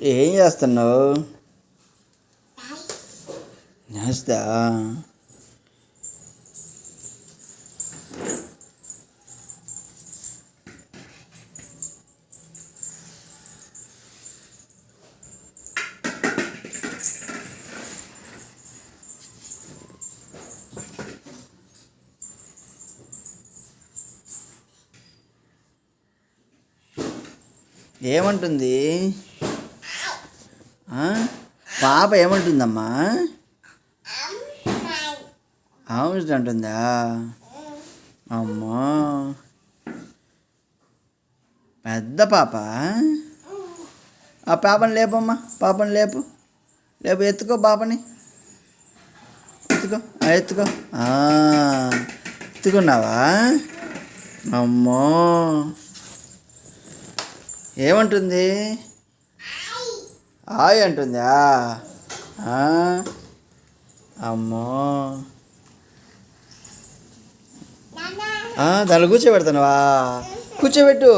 ఏం చేస్తున్నావు? చేస్తా. ఏమంటుంది పాప? ఏమంటుందమ్మా? అవును అంటుందా? అమ్మా, పెద్ద పాప. ఆ పాపని లేపమ్మా, పాపని లేపు. లేపు, ఎత్తుకో పాపని. ఎత్తుకో, ఎత్తుకో. ఎత్తుకున్నావా? అమ్మో, ఏమంటుంది? హాయ్ అంటుందా? అమ్మో, దాన్ని కూర్చోబెడతానువా? కూర్చోబెట్టు.